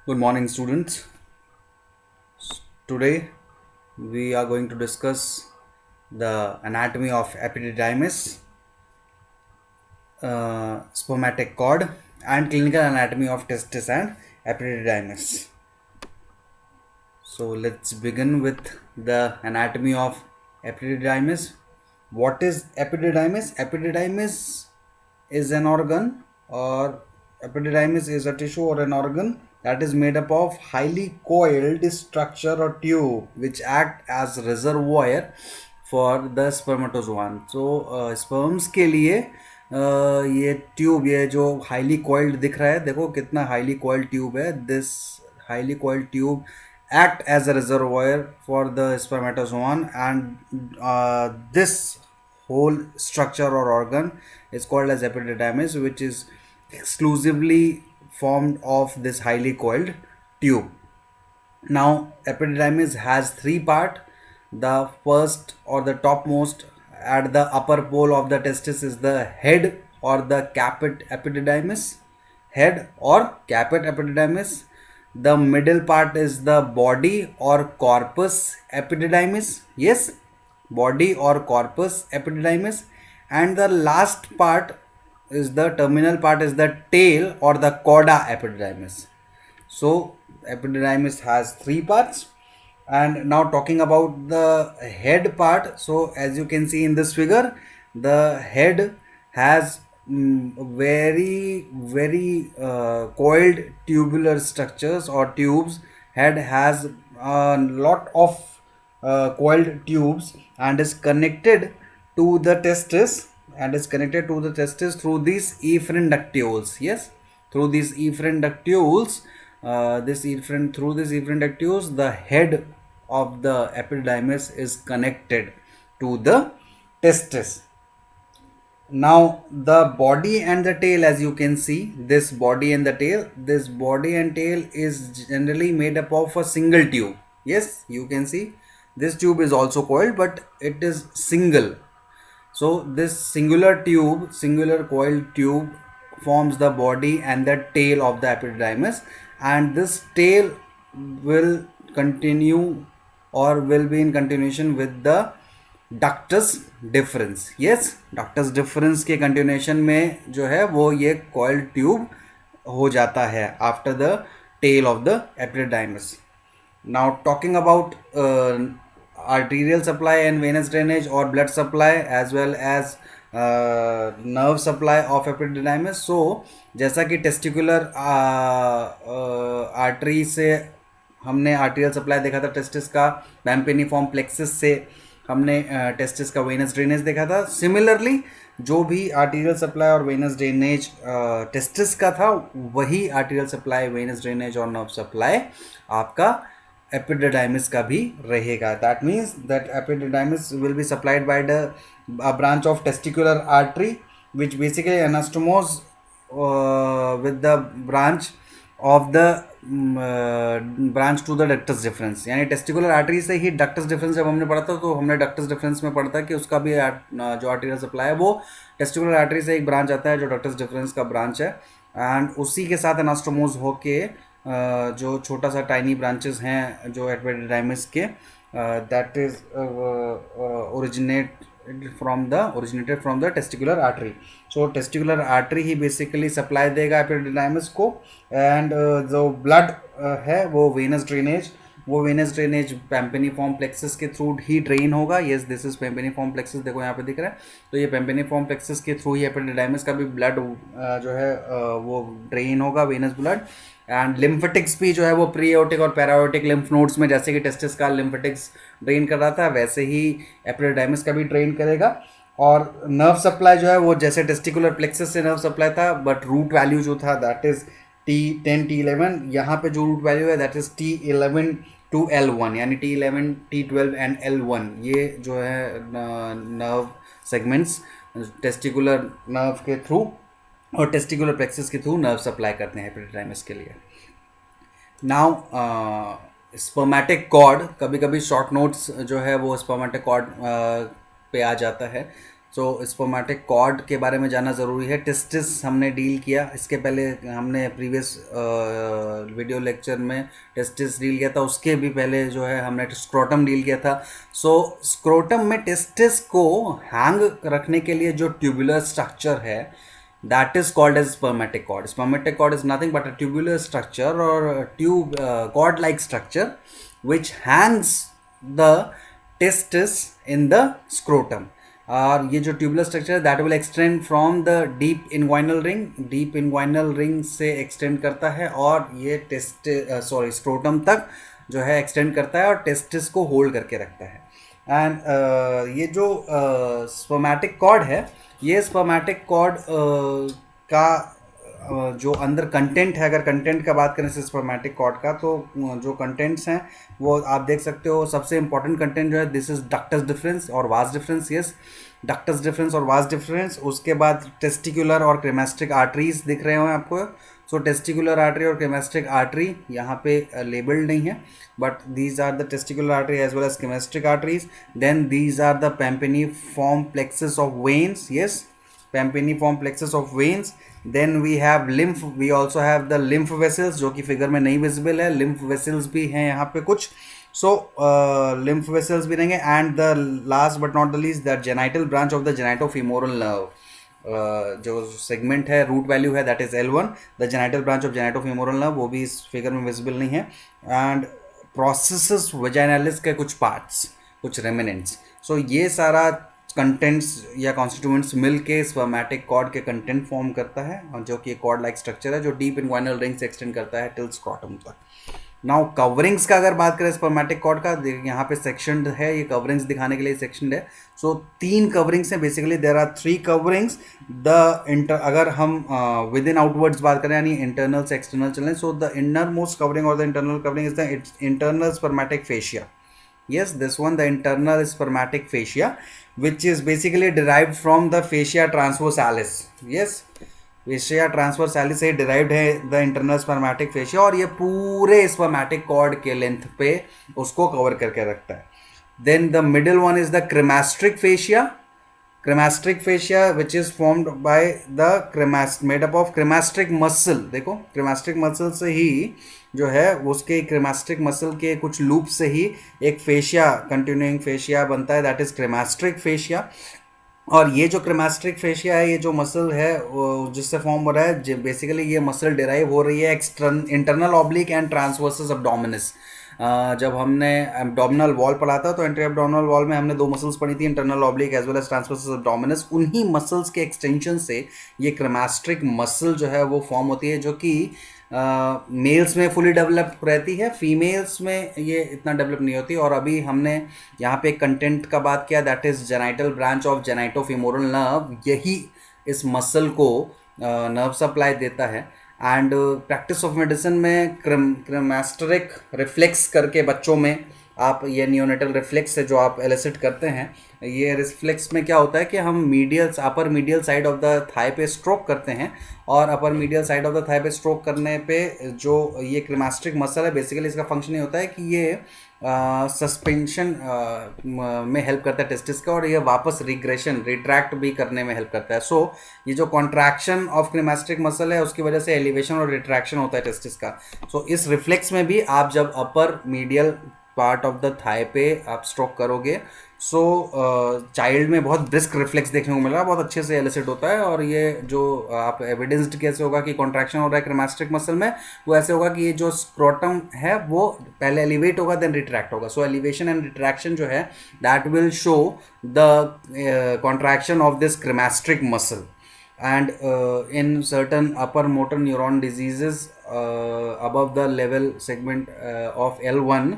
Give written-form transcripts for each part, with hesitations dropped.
Good morning, students. Today we are going to discuss the anatomy of epididymis, spermatic cord, and clinical anatomy of testis and epididymis. So let's begin with the anatomy of epididymis. What is epididymis? Epididymis is an organ, or epididymis is a tissue or an organ that is made up of highly coiled structure or tube which act as reservoir for the spermatozoan. So sperms के लिए ये tube, ये जो highly coiled दिख रहा है, देखो कितना हाईली coiled ट्यूब है. This highly coiled tube act as a reservoir for the spermatozoon, and this whole structure or organ is called as epididymis, which is exclusively formed of this highly coiled tube. Now epididymis has three part. The first or the topmost at the upper pole of the testis is the head or the caput epididymis. Head or caput epididymis. The middle part is the body or corpus epididymis. Yes, body or corpus epididymis. And the last part is the terminal part is the tail or the cauda epididymis. So epididymis has three parts. And now talking about the head part, so as you can see in this figure, the head has very coiled tubular structures or tubes. Head has a lot of coiled tubes and is connected to the testis, through these efferent ductules. Yes, through these efferent ductules, through these efferent ductules, the head of the epididymis is connected to the testis. Now the body and the tail, as you can see, this body and tail is generally made up of a single tube. Yes, you can see this tube is also coiled, but it is single. So this singular coiled tube forms the body and the tail of the epididymis, and this tail will continue or will be in continuation with the ductus difference. Yes, ductus difference के continuation में जो है वो ये coiled tube हो जाता है after the tail of the epididymis. Now talking about arterial supply and venous drainage or blood supply as well as nerve supply of epididymis. So जैसा कि टेस्टिकुलर आर्टरी से हमने आर्टेरियल सप्लाई देखा था testis का, पैम्पेनिफॉर्म प्लेक्सिस से हमने testis का वेनस ड्रेनेज देखा था. सिमिलरली जो भी आर्टेरियल सप्लाई और वेनस ड्रेनेज टेस्टिस का था, वही आर्टेरियल सप्लाई, वेनस ड्रेनेज और नर्व सप्लाई आपका epididymis का भी रहेगा. That means that epididymis will be supplied by a branch of testicular artery which basically anastomose with the branch of the branch to the ductus deferens. यानी testicular artery से ही ductus difference जब हमने पढ़ा था, तो हमने डक्टस डिफरेंस में पढ़ा था कि उसका भी जो आर्टेरियल सप्लाई है वो टेस्टिकुलर आर्टरी से एक ब्रांच आता है जो डक्टस डिफरेंस का ब्रांच है, एंड उसी के साथ एनास्टोमोज होके जो छोटा सा टाइनी ब्रांचेस हैं जो एपिडिडाइमिस के, that is originated from the testicular artery. So testicular artery he basically supply देगा एपिडिडाइमिस को, एंड जो ब्लड है वो वेनस ड्रेनेज पैम्पेनिफॉर्म प्लेक्सिस के थ्रू ही ड्रेन होगा. यस, दिस इज पैम्पेनिफॉर्म प्लेक्सिस, देखो यहाँ पे दिख रहा है. तो ये पैम्पेनिफॉर्म प्लेक्सिस के थ्रू ही एपिडिडाइमिस का भी ब्लड जो है वो ड्रेन होगा, वेनस ब्लड. एंड लिम्फेटिक्स भी जो है वो प्री-एओर्टिक और पैरा-एओर्टिक लिम्फ नोड्स में, जैसे कि टेस्टिस का लिम्फेटिक्स ड्रेन कर रहा था, वैसे ही एपिडिडाइमिस का भी ड्रेन करेगा. और नर्व सप्लाई जो है वो जैसे टेस्टिकुलर प्लेक्सस से नर्व सप्लाई था, बट रूट वैल्यू जो था दैट इज T10 T11. यहाँ पे जो रूट वैल्यू है that is T11 to L1, यानी T11 T12 एंड L1. ये जो है नर्व सेगमेंट्स टेस्टिकुलर नर्व के थ्रू और टेस्टिकुलर प्लेक्सस के थ्रू नर्व सप्लाई करते हैं एपिडिडाइमिस के लिए. नाउ स्पर्मेटिक कॉर्ड, कभी कभी शॉर्ट नोट्स जो है वो स्पर्मेटिक कॉर्ड पे आ जाता है. सो स्पर्मेटिक कॉर्ड के बारे में जानना ज़रूरी है। टेस्टिस हमने डील किया, इसके पहले हमने प्रीवियस वीडियो लेक्चर में टेस्टिस डील किया था, उसके भी पहले जो है हमने स्क्रोटम डील किया था। सो स्क्रोटम में टेस्टिस को हैंग रखने के लिए जो ट्यूबुलर स्ट्रक्चर है, that is called as spermatic cord. Spermatic cord is nothing but a tubular structure or a tube cord like structure which hangs the testis in the scrotum. और ये जो tubular structure है that will extend from the deep inguinal ring, deep inguinal ring से extend करता है और ये scrotum तक जो है एक्सटेंड करता है और टेस्टिस को होल्ड करके रखता है। एंड ये जो स्पर्मेटिक कॉर्ड है, ये स्पर्मेटिक कॉर्ड का जो अंदर कंटेंट है, अगर कंटेंट का बात करें स्पर्मेटिक कॉर्ड का, तो जो कंटेंट्स हैं वो आप देख सकते हो। सबसे इंपॉर्टेंट कंटेंट जो है दिस इज डक्टस डिफरेंस और vas deferens. Yes, ductus difference और वास डिफरेंस। उसके बाद टेस्टिकुलर और क्रेमेस्टिक आर्टरीज दिख रहे हो आपको। सो टेस्टिकुलर आर्टरी और क्रेमेस्टिक आर्टरी यहाँ पे लेबल्ड नहीं है, but these are the testicular artery as well as cremasteric arteries. Then these are the pampiniform plexus of veins. Yes, pampiniform plexus of veins. Then we have lymph, we also have the lymph vessels जो कि figure में नहीं visible है। Lymph vessels भी हैं यहाँ पे कुछ। सो लिम्फ वेसल्स भी रहेंगे। And the last but not the least the genital branch of the genitofemoral nerve, जो सेगमेंट है, रूट वैल्यू है, that is L1, the genital branch of genitofemoral nerve, वो भी इस फिगर में विजिबल नहीं है। एंड प्रोसेसेस वेजाइनालिस के कुछ पार्ट्स, कुछ रेमिनेंट्स। सो ये सारा कंटेंट्स या कॉन्स्टिट्यूएंट्स मिल के स्पर्मेटिक कॉर्ड के कंटेंट फॉर्म करता है, और जो कि एक कॉर्ड लाइक स्ट्रक्चर है जो डीप इनग्वाइनल रिंग से एक्सटेंड करता है टिल स्क्रोटम तक। नाउ कवरिंग्स का अगर बात करें स्पर्मेटिक कॉर्ड का, यहाँ पे सेक्शन है, ये कवरिंग्स दिखाने के लिए सेक्शन है। सो 3 कवरिंग्स हैं बेसिकली, देयर आर 3 कवरिंग्स। अगर हम विद इन आउटवर्ड्स बात करें यानी इंटरनल से एक्सटर्नल चलें, so the innermost covering और the internal covering is the internal spermatic fascia. Yes, this one, the internal spermatic fascia, which is basically derived from the fascia transversalis. Yes, fascia transversalis से derived है the internal spermatic fascia, और ये पूरे spermatic cord के length पे उसको cover करके रखता है। Then the middle one is the cremasteric fascia. Cremasteric fascia which is formed by the made up of cremasteric muscle। देखो cremasteric muscle से ही जो है उसके क्रेमास्ट्रिक मसल के कुछ लूप से ही एक फेशिया, कंटिन्यूइंग फेशिया बनता है, दैट इज क्रेमास्ट्रिक फेशिया। और ये जो क्रेमास्ट्रिक फेशिया है, ये जो मसल है जिससे फॉर्म हो रहा है, बेसिकली ये मसल डिराइव हो रही है internal oblique and transversus abdominis. जब हमने एब्डोमिनल वॉल पढ़ा था तो एंट्री एब्डोमिनल वॉल में हमने 2 मसल्स पढ़ी थी, internal oblique as well as transversus abdominis. उन्हीं मसल्स के एक्सटेंशन से ये क्रेमास्ट्रिक मसल जो है वो फॉर्म होती है, जो कि मेल्स में फुली डेवलप रहती है, फीमेल्स में ये इतना डेवलप नहीं होती। और अभी हमने यहाँ पे कंटेंट का बात किया, that is genital branch of genitofemoral nerve, यही इस मसल को नर्व सप्लाई देता है। एंड प्रैक्टिस ऑफ मेडिसिन में क्रेमास्टेरिक रिफ्लेक्स करके बच्चों में आप, ये नियोनेटल रिफ्लेक्स है जो आप एलिसिट करते हैं, ये रिफ्लेक्स में क्या होता है कि हम upper medial side of the thigh पे स्ट्रोक करते हैं, और upper medial side of the thigh पे स्ट्रोक करने पे जो ये क्रेमास्ट्रिक मसल है, बेसिकली इसका फंक्शन ये होता है कि ये सस्पेंशन में हेल्प करता है टेस्टिस का, और ये वापस रिट्रैक्ट भी करने में हेल्प करता है। सो ये जो कॉन्ट्रैक्शन ऑफ क्रेमास्ट्रिक मसल है उसकी वजह से एलिवेशन और रिट्रैक्शन होता है टेस्टिस का। सो इस रिफ्लेक्स में भी आप जब upper medial part of the thigh पे आप स्ट्रोक करोगे, सो चाइल्ड में बहुत ब्रिस्क रिफ्लेक्स देखने को मिला, बहुत अच्छे से एलिसिट होता है। और ये जो आप एविडेंस्ड कैसे होगा कि कॉन्ट्रैक्शन हो रहा है क्रेमास्ट्रिक मसल में, वो ऐसे होगा कि ये जो स्क्रोटम है वो पहले एलिवेट होगा देन रिट्रैक्ट होगा। सो एलिवेशन एंड रिट्रैक्शन जो है that will show the contraction of this cremasteric muscle. And in certain upper motor neuron diseases above the level segment of L1,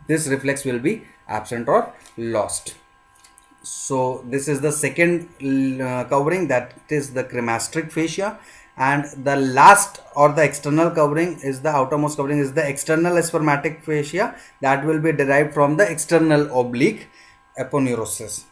this reflex will be absent or lost. So this is the second covering, that is the cremastric fascia. And the last or the external covering is the outermost covering is the external spermatic fascia, that will be derived from the external oblique aponeurosis.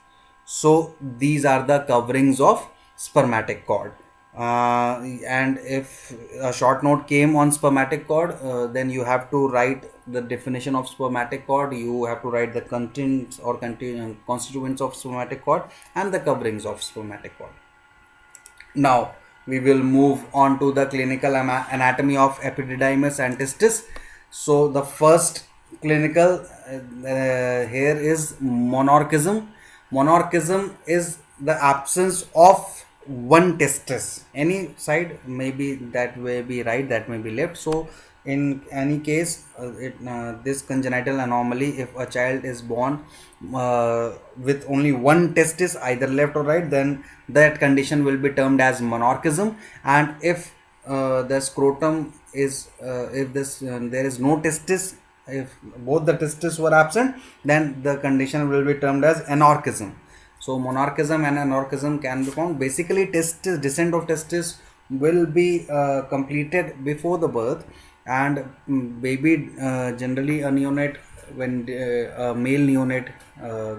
So these are the coverings of spermatic cord. And if a short note came on spermatic cord, then you have to write the definition of spermatic cord, you have to write the contents or constituents of spermatic cord and the coverings of spermatic cord. Now we will move on to the clinical anatomy of epididymis and testis. So the first clinical here is monarchism. Monarchism is the absence of one testis. Any side, maybe that may be right, that may be left. So in any case, this congenital anomaly, if a child is born with only one testis, either left or right, then that condition will be termed as monarchism. And if the scrotum is if this there is no testis, if both the testes were absent, then the condition will be termed as anarchism. So monarchism and anarchism can be found. Basically, testis, descent of testis will be completed before the birth, and baby, generally a neonate, when a male neonate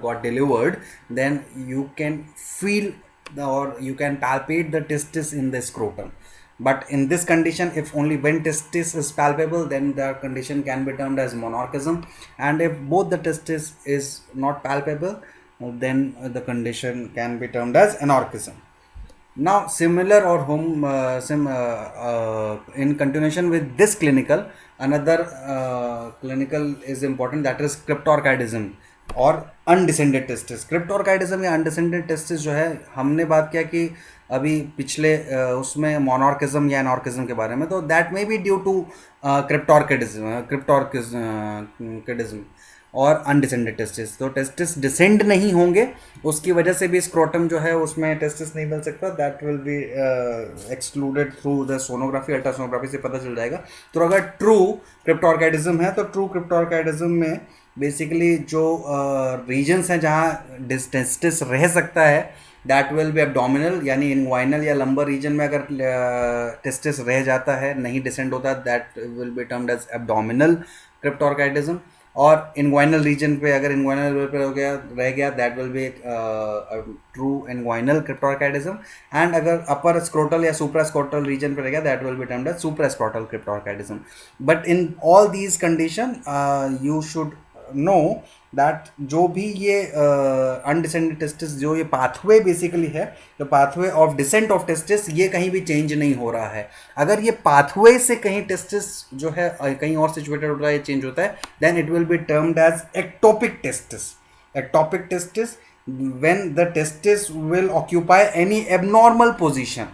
got delivered, then you can feel or you can palpate the testis in the scrotum. But in this condition, if only one testis is palpable, then the condition can be termed as monarchism. And if both the testis is not palpable, then the condition can be termed as anarchism. Now, similar or in continuation with this clinical, another clinical is important, that is cryptorchidism और undescended testis. क्रिप्टोर्काइडिज्म या undescended testis जो है, हमने बात किया कि अभी पिछले उसमें मोनॉर्किज्म या एनॉर्किज्म के बारे में, तो that may be due to cryptorchidism और अनडिसेंडेड टेस्टिस. तो टेस्टिस डिसेंड नहीं होंगे, उसकी वजह से भी स्क्रोटम जो है उसमें टेस्टिस नहीं मिल सकता. That will be excluded through the sonography, ultrasonography से पता चल जाएगा. तो अगर ट्रू क्रिप्टोर्काइडिज्म है, तो ट्रू क्रिप्टोर्काइडिज्म में बेसिकली जो रीजन्स हैं जहाँ टेस्टिस रह सकता है, दैट विल बी एब्डोमिनल, यानी इनग्वाइनल या लंबर रीजन में अगर टेस्टिस रह जाता है, नहीं डिसेंड होता, that will be termed as abdominal cryptorchidism. और इनग्वाइनल रीजन पे अगर इनग्वाइनल लेवल पे हो गया, रह गया, that will be true inguinal cryptorchidism. And अगर अपर स्क्रोटल या सुप्रा स्क्रोटल रीजन पे रह गया, that will be termed as supra scrotal cryptorchidism. But in all these condition you should know that जो भी ये अनडिसेंडेड टेस्टिस, जो ये पाथवे बेसिकली है, तो pathway of descent of testis ये कहीं भी चेंज नहीं हो रहा है. अगर ये पाथवे से कहीं टेस्टिस जो है कहीं और सिचुएटेड होता है, ये चेंज होता है, then it will be termed as ectopic testis. Ectopic testis when the testis will occupy any abnormal position,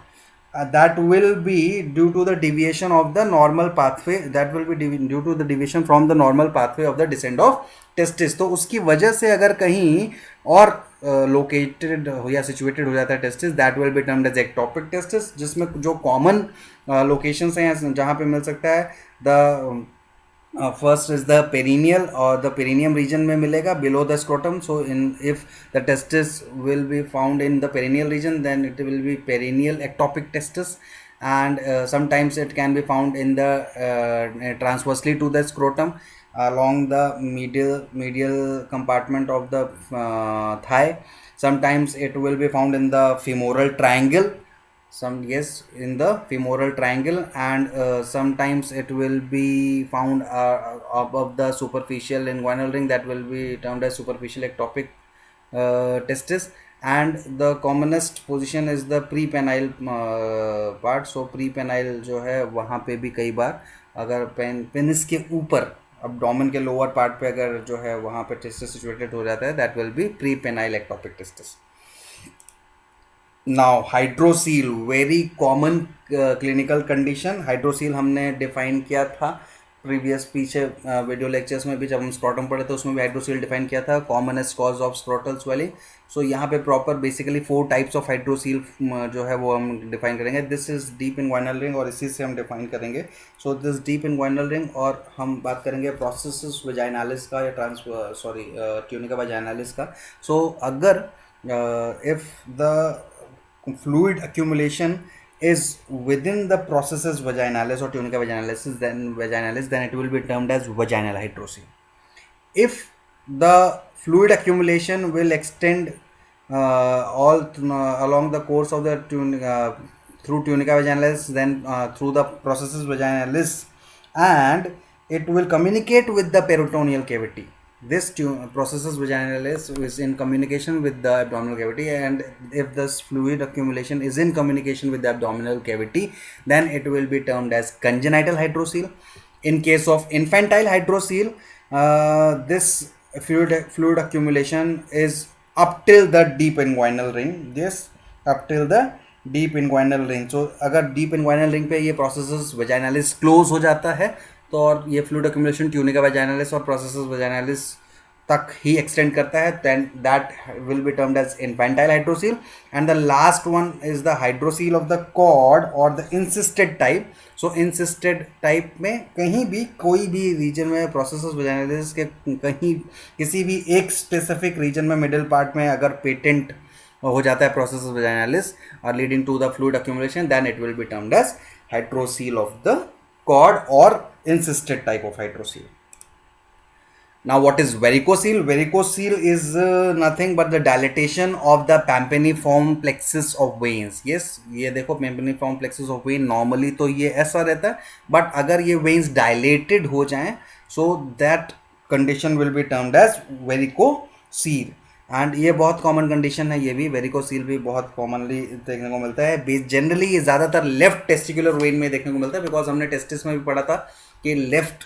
that will be due to the deviation of the normal pathway, that will be due to the deviation from the normal pathway of the descent of testis. तो उसकी वजह से अगर कहीं और located हो या situated हो जाता है testis, that will be termed as ectopic testis. जिसमें जो कॉमन लोकेशंस हैं जहाँ पे मिल सकता है, the first is the perineal, और द पेरिनियम रीजन में मिलेगा below the scrotum. So in if the testis will be found in the perineal region, then it will be perineal ectopic testis. and sometimes it can be found in the transversely to the scrotum along the medial compartment of the thigh. Sometimes it will be found in the femoral triangle, in the femoral triangle, and sometimes it will be found above the superficial inguinal ring, that will be termed as superficial ectopic testis. And the commonest position is the prepenile part. So prepenile जो है वहाँ पे भी कई बार अगर penis के ऊपर abdomen के लोअर पार्ट पे अगर जो है वहाँ पे टेस्टिस सिचुएटेड हो जाता है, that will be prepenile ectopic testis. Now hydrocele, very common clinical condition. Hydrocele हमने डिफाइन किया था प्रीवियस पीछे वीडियो लेक्चर्स में भी, जब हम स्क्रोटम पढ़े तो उसमें भी हाइड्रोसील डिफाइन किया था, commonest cause of scrotal swelling. So यहाँ पे proper basically 4 types of hydrocele जो है वो हम डिफाइन करेंगे. This is deep inguinal ring, और इसी से हम डिफाइन करेंगे. So this deep inguinal ring, और हम बात करेंगे प्रोसेस वेजाइनालिस का या ट्यूनिका वेजाइनालिस का. सो अगर if the fluid accumulation is within the processes vaginalis or tunica vaginalis, then it will be termed as vaginal hydrocele. If the fluid accumulation will extend all along the course of the through tunica vaginalis, then through the processus vaginalis, and it will communicate with the peritoneal cavity. This processus vaginalis is in communication with the abdominal cavity, and if this fluid accumulation is in communication with the abdominal cavity, then it will be termed as congenital hydrocele. In case of infantile hydrocele, this fluid accumulation is up till the deep inguinal ring. Yes, up till the deep inguinal ring. So अगर deep inguinal ring पे ये processus vaginalis close हो जाता है, तो और ये fluid accumulation tunica vaginalis और processus vaginalis तक ही एक्सटेंड करता है, then that will be termed as infantile hydrocele. And the last one is the hydrocele of the cord or the incysted type. So incysted type में कहीं भी कोई भी reason में processus vaginalis के कहीं किसी भी एक स्पेसिफिक रीजन में मिडिल पार्ट में अगर पेटेंट हो जाता है processus vaginalis और leading to the fluid accumulation, then it will be termed as hydrocele of the cord or incysted type of hydrocele. Now, what is varicocele? Varicocele is nothing but the dilatation of the pampiniform plexus of veins. Yes, ये देखो pampiniform plexus of vein normally तो ये ऐसा रहता है, but अगर ये veins dilated हो जाएं, so that condition will be termed as varicocele. And ये बहुत कॉमन कंडीशन है, ये भी वेरिकोसील भी बहुत कॉमनली देखने को मिलता है. जनरली ये ज़्यादातर लेफ्ट टेस्टिकुलर वेन में देखने को मिलता है, बिकॉज हमने टेस्टिस में भी पढ़ा था कि लेफ्ट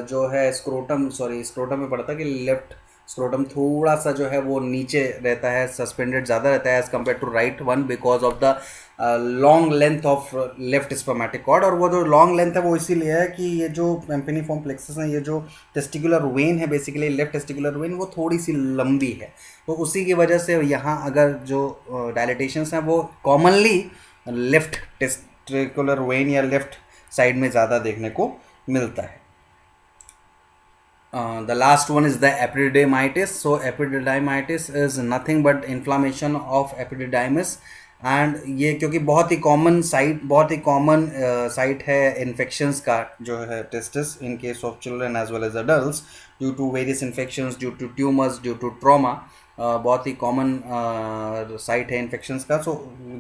जो है स्क्रोटम में पढ़ा था कि लेफ्ट स्क्रोटम थोड़ा सा जो है वो नीचे रहता है, सस्पेंडेड ज़्यादा रहता है as compare to right one, because of the long length of left spermatic cord. और वो जो लॉन्ग लेंथ है वो इसीलिए है कि ये जो पेम्पिनिफॉर्म प्लेक्सस है, ये जो टेस्टिकुलर वेन है बेसिकली लेफ्ट टेस्टिकुलर वेन, वो थोड़ी सी लंबी है, तो उसी की वजह से यहाँ अगर जो डायलिटेशंस हैं वो कॉमनली लेफ्ट टेस्टिकुलर वेन या लेफ्ट साइड में ज़्यादा देखने को मिलता है. The last one is the epididymitis. So epididymitis is nothing but inflammation of epididymis, and ये क्योंकि बहुत ही कॉमन साइट है इन्फेक्शंस का जो है testis in case of children as well as adults due to various infections, due to tumours, due to trauma. बहुत ही कॉमन साइट है इन्फेक्शंस का. सो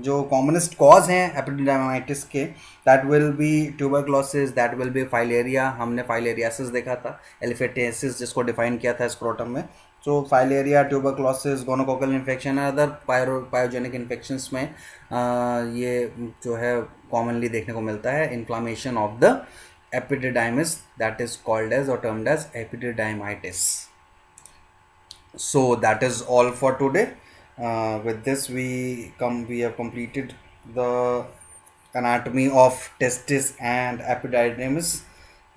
जो कॉमनेस्ट कॉज हैं एपिडिडाइमाइटिस के, that will be tuberculosis, that will be filaria. हमने filariasis देखा था, एलिफेटियासिस जिसको डिफाइन किया था स्क्रोटम में. So filaria, tuberculosis, gonococcal infection, other pyogenic infections में ये जो है कॉमनली देखने को मिलता है inflammation of the epididymis, that is called as or termed as epididymitis. So that is all for today. With this we have completed the anatomy of testis and epididymis,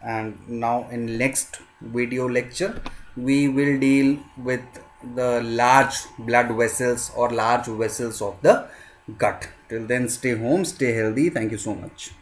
and now in next video lecture we will deal with the large blood vessels or large vessels of the gut. Till then, stay home, stay healthy. Thank you so much.